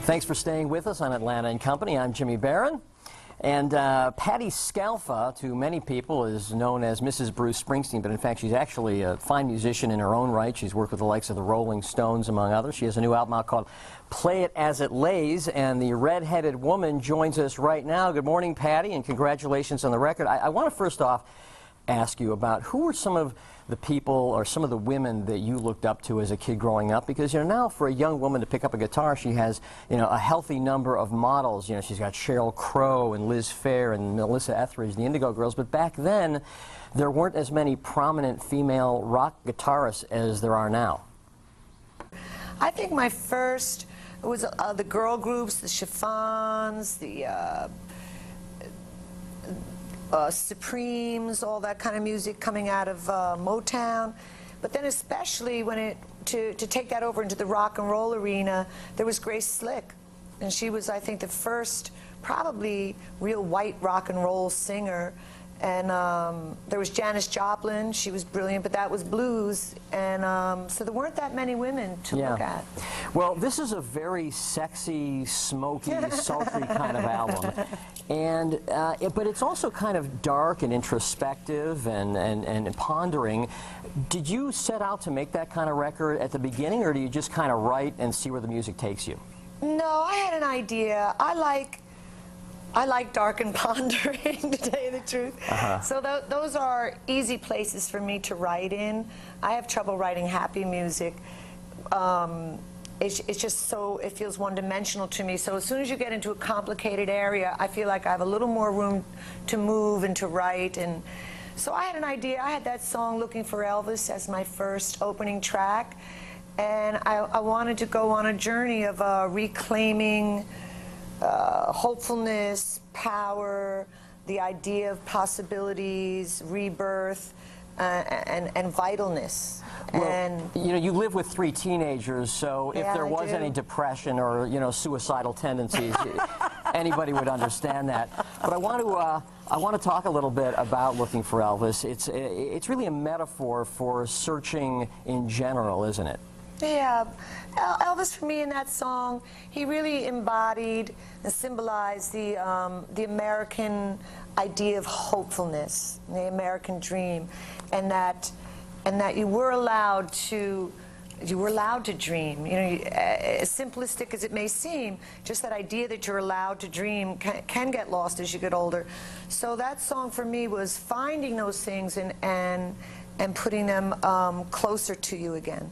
Thanks for staying with us on Atlanta&Company. I'm Jimmy Barron. And Patti Scialfa, to many people, is known as Mrs. Bruce Springsteen, but in fact she's actually a fine musician in her own right. She's worked with the likes of the Rolling Stones, among others. She has a new album out called Play It As It Lays, and the red-headed woman joins us right now. Good morning, Patti, and congratulations on the record. I want to first off ask you about who were some of the people or some of the women that you looked up to as a kid growing up, because now for a young woman to pick up a guitar, she has a healthy number of models. She's got Sheryl Crow and Liz Phair and Melissa Etheridge, the Indigo Girls, but back then there weren't as many prominent female rock guitarists as there are now. I think my first was the girl groups, the Chiffons, the Supremes, all that kind of music coming out of Motown. But then especially when to take that over into the rock and roll arena, there was Grace Slick. And she was, I think, the first probably real white rock and roll singer. And there was Janis Joplin. She was brilliant, but that was blues. And so there weren't that many women to look at. Well, this is a very sexy, smoky, sultry kind of album. And but it's also kind of dark and introspective and pondering. Did you set out to make that kind of record at the beginning, or do you just kind of write and see where the music takes you? No, I had an idea. I like dark and pondering, to tell you the truth. So those are easy places for me to write in. I have trouble writing happy music. It's just so, it feels one-dimensional to me. So as soon as you get into a complicated area, I feel like I have a little more room to move and to write. And so I had an idea. I had that song, Looking for Elvis, as my first opening track. And I wanted to go on a journey of reclaiming hopefulness, power, the idea of possibilities, rebirth, and vitalness. Well, and you live with 3 teenagers, so if there was any depression or suicidal tendencies, anybody would understand that. But I want to talk a little bit about Looking for Elvis. It's really a metaphor for searching in general, isn't it? Yeah, Elvis, for me, in that song, he really embodied and symbolized the American idea of hopefulness, the American dream, and that you were allowed to dream. As simplistic as it may seem, just that idea that you're allowed to dream can get lost as you get older. So that song for me was finding those things and putting them closer to you again.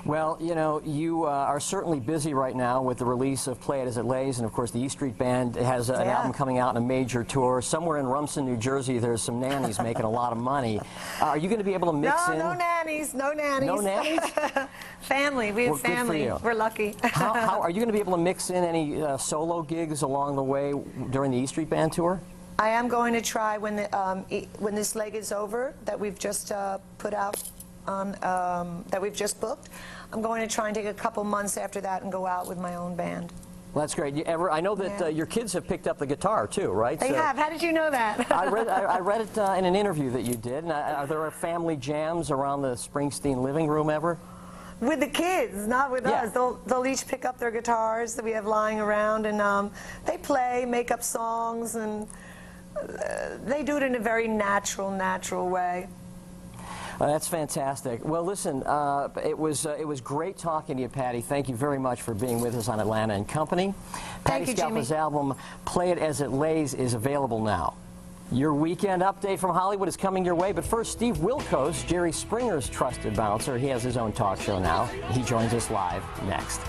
Well, you are certainly busy right now with the release of Play It As It Lays, and of course the E Street Band has an album coming out in a major tour. Somewhere in Rumson, New Jersey, there's some nannies making a lot of money. Are you going to be able to mix in? No nannies, no nannies. No nannies? Family, we have family. Good for you. We're lucky. How are you going to be able to mix in any solo gigs along the way during the E Street Band tour? I am going to try when this leg is over, that we've just put out on, that we've just booked. I'm going to try and take a couple months after that and go out with my own band. Well, that's great. I know that your kids have picked up the guitar too, right? They have. How did you know that? I read it in an interview that you did. And are there family jams around the Springsteen living room ever? With the kids, not with us. They'll each pick up their guitars that we have lying around, and they play, make up songs, and they do it in a very natural way. That's fantastic. Well, listen, it was great talking to you, Patti. Thank you very much for being with us on Atlanta&Company. Thank you, Jimmy. Patti Scialfa's album, Play It As It Lays, is available now. Your weekend update from Hollywood is coming your way, but first, Steve Wilkos, Jerry Springer's trusted bouncer. He has his own talk show now. He joins us live next.